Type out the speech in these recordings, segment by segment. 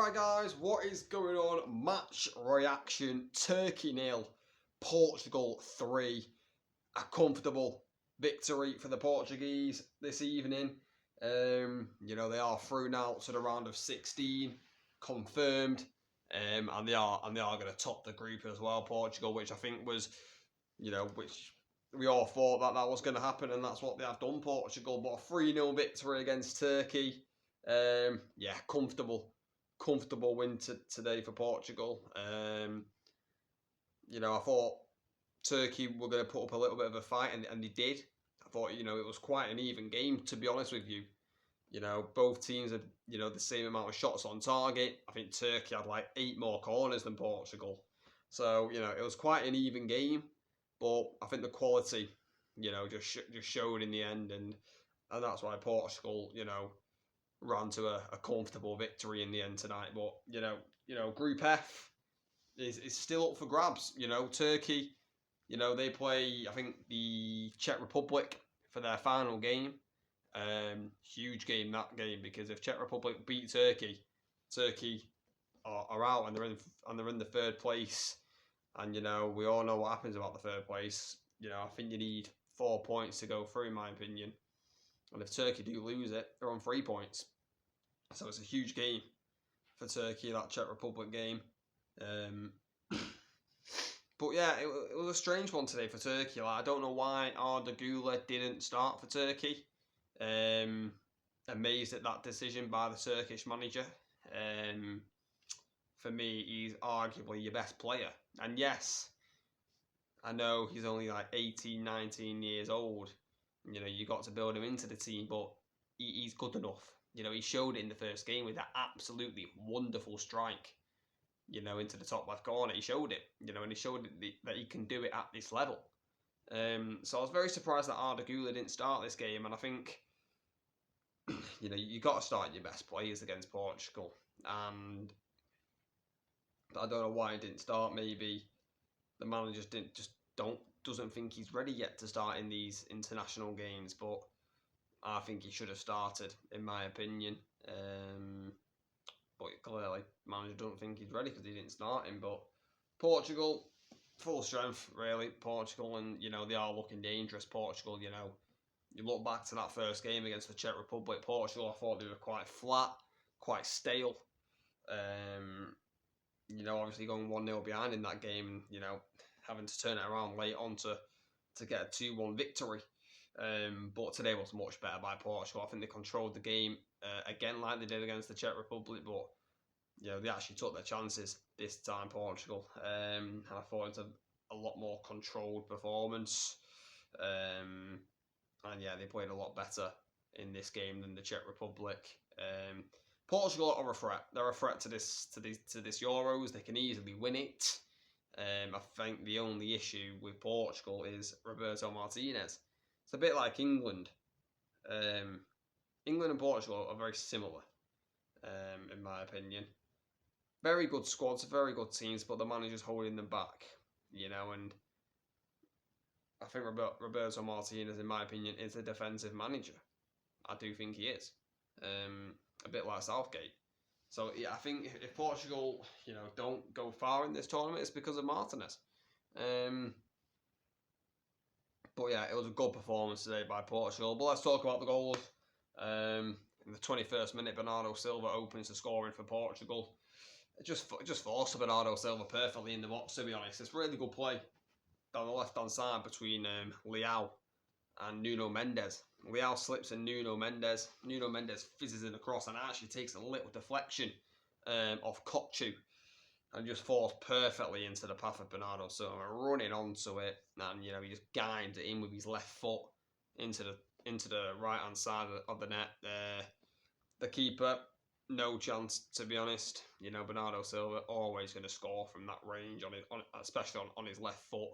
Hi guys, what is going on? Match reaction, Turkey 0, Portugal 3. A comfortable victory for the Portuguese this evening. They are through now to the round of 16, confirmed. And they are going to top the group as well, Portugal, which I think was, which we all thought that was going to happen, and that's what they have done, Portugal. But a 3-0 victory against Turkey. Comfortable win today for Portugal. I thought Turkey were going to put up a little bit of a fight, and they did. I thought, it was quite an even game, to be honest with you. Both teams had, the same amount of shots on target. I think Turkey had like 8 more corners than Portugal. So, it was quite an even game. But I think the quality, just showed in the end. And that's why Portugal, ran to a comfortable victory in the end tonight. But, Group F is still up for grabs. Turkey, they play, I think, the Czech Republic for their final game. Huge game, that game, because if Czech Republic beat Turkey, Turkey are out and they're in the third place. And, we all know what happens about the third place. I think you need 4 points to go through, in my opinion. And if Turkey do lose it, they're on 3 points. So it's a huge game for Turkey, that Czech Republic game. But yeah, it was a strange one today for Turkey. I don't know why Arda Güler didn't start for Turkey. Amazed at that decision by the Turkish manager. For me, he's arguably your best player. And yes, I know he's only like 18, 19 years old. You got to build him into the team, but he's good enough. He showed it in the first game with that absolutely wonderful strike, into the top left corner. He showed it, and he showed that he can do it at this level. So I was very surprised that Arda Güler didn't start this game, and I think, you got to start your best players against Portugal. And I don't know why he didn't start. Maybe the manager doesn't think he's ready yet to start in these international games, but I think he should have started, in my opinion. But clearly, the manager doesn't think he's ready because he didn't start him. But Portugal, full strength, really. Portugal, and they are looking dangerous. Portugal, you look back to that first game against the Czech Republic. Portugal, I thought they were quite flat, quite stale. Obviously going 1-0 behind in that game, and having to turn it around late on to get a 2-1 victory. But today was much better by Portugal. I think they controlled the game again like they did against the Czech Republic, but they actually took their chances this time, Portugal. And I thought it was a lot more controlled performance. And yeah, they played a lot better in this game than the Czech Republic. Portugal are a threat. They're a threat to this Euros. They can easily win it. I think the only issue with Portugal is Roberto Martinez. It's a bit like England. England and Portugal are very similar, in my opinion. Very good squads, very good teams, but the manager's holding them back, and I think Roberto Martinez, in my opinion, is a defensive manager. I do think he is. A bit like Southgate. So yeah, I think if Portugal, don't go far in this tournament, it's because of Martinez. But yeah, it was a good performance today by Portugal. But let's talk about the goals. In the 21st minute, Bernardo Silva opens the scoring for Portugal. It just forced Bernardo Silva perfectly in the box, to be honest. It's really good play down the left-hand side between Leao and Nuno Mendes. Leao slips in Nuno Mendes. Nuno Mendes fizzes in across and actually takes a little deflection off Kochu and just falls perfectly into the path of Bernardo Silva, running onto it, and he just guides it in with his left foot into the right hand side of the net. The keeper, no chance, to be honest. Bernardo Silva always going to score from that range especially on his left foot.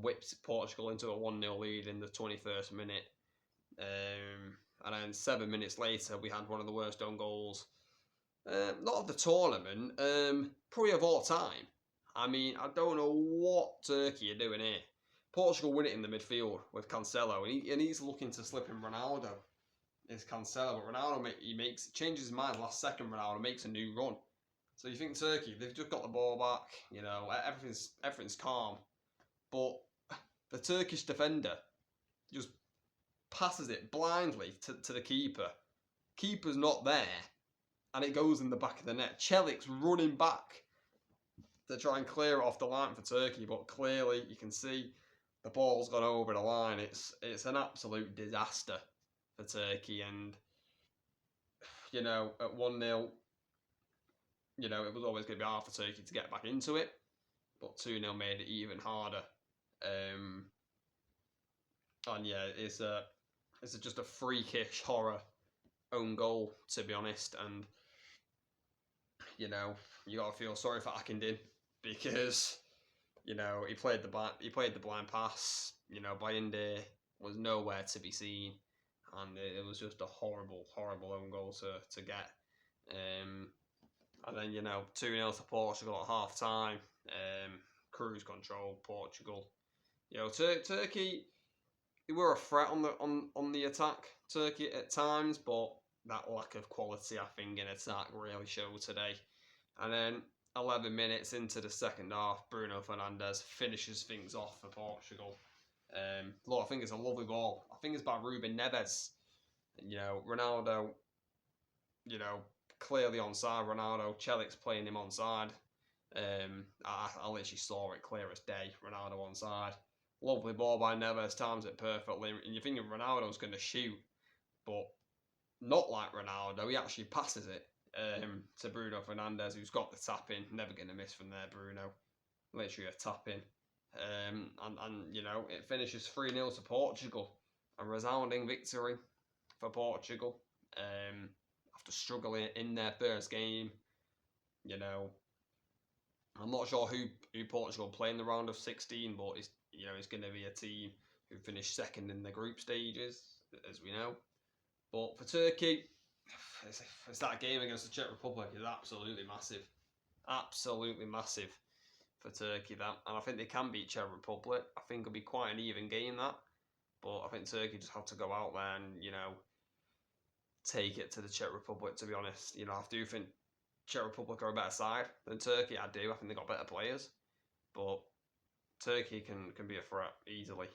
Whipped Portugal into a 1-0 lead in the 21st minute. And then 7 minutes later, we had one of the worst own goals, not of the tournament, probably of all time. I mean, I don't know what Turkey are doing here. Portugal win it in the midfield with Cancelo, and he's looking to slip in Ronaldo. is Cancelo, but Ronaldo changes his mind last second. Ronaldo makes a new run. So you think Turkey, they've just got the ball back, you know, everything's calm, but the Turkish defender just passes it blindly to the keeper. Keeper's not there, and it goes in the back of the net. Çelik's running back to try and clear it off the line for Turkey, but clearly you can see the ball's gone over the line. It's an absolute disaster for Turkey, and you know, at 1-0, you know, it was always going to be hard for Turkey to get back into it, but 2-0 made it even harder. And yeah, it's just a freakish horror own goal, to be honest, and you know, you gotta feel sorry for Akindin because you know he played the blind pass. You know, Bayinde was nowhere to be seen, and it was just a horrible own goal to get. And then you know 2-0 to Portugal at half time. Cruise control Portugal. You know, Turkey, they were a threat on the attack. Turkey at times, but that lack of quality, I think, in attack really showed today. And then 11 minutes into the second half, Bruno Fernandes finishes things off for Portugal. Look, I think it's a lovely ball. I think it's by Ruben Neves. You know, Ronaldo, you know, clearly onside. Ronaldo, Çelik's playing him onside. I literally saw it clear as day. Ronaldo onside. Lovely ball by Neves, times it perfectly. And you're thinking Ronaldo's going to shoot, but not like Ronaldo. He actually passes it to Bruno Fernandes, who's got the tap in. Never going to miss from there, Bruno. Literally a tap in. And you know, it finishes 3-0 to Portugal. A resounding victory for Portugal. After struggling in their first game, you know, I'm not sure who Portugal play in the round of 16, but it's going to be a team who finished second in the group stages, as we know. But for Turkey, it's that game against the Czech Republic is absolutely massive for Turkey. That, and I think they can beat Czech Republic. I think it'll be quite an even game that, but I think Turkey just have to go out there and take it to the Czech Republic. To be honest, I do think Czech Republic are a better side than Turkey. I do. I think they've got better players, but Turkey can be a threat easily.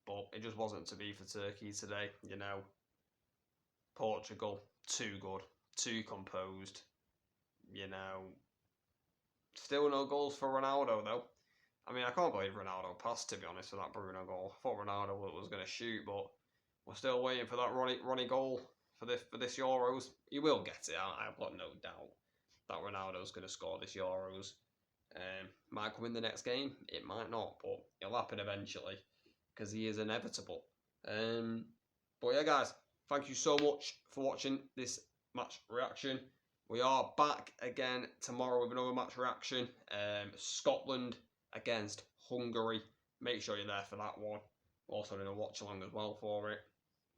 But it just wasn't to be for Turkey today. Portugal, too good, too composed. Still no goals for Ronaldo though. I mean, I can't believe Ronaldo passed, to be honest, for that Bruno goal. I thought Ronaldo was going to shoot, but we're still waiting for that Ronnie goal for this Euros. He will get it. I've got no doubt that Ronaldo's going to score this Euros. Might come in the next game. It might not, but it'll happen eventually because he is inevitable. But yeah, guys, thank you so much for watching this match reaction. We are back again tomorrow with another match reaction. Scotland against Hungary. Make sure you're there for that one. Also doing a watch along as well for it.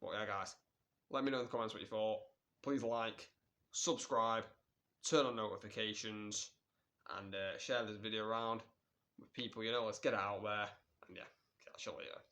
But yeah, guys, let me know in the comments what you thought. Please like, subscribe, turn on notifications, and share this video around with people. Let's get it out there. And yeah, catch you later.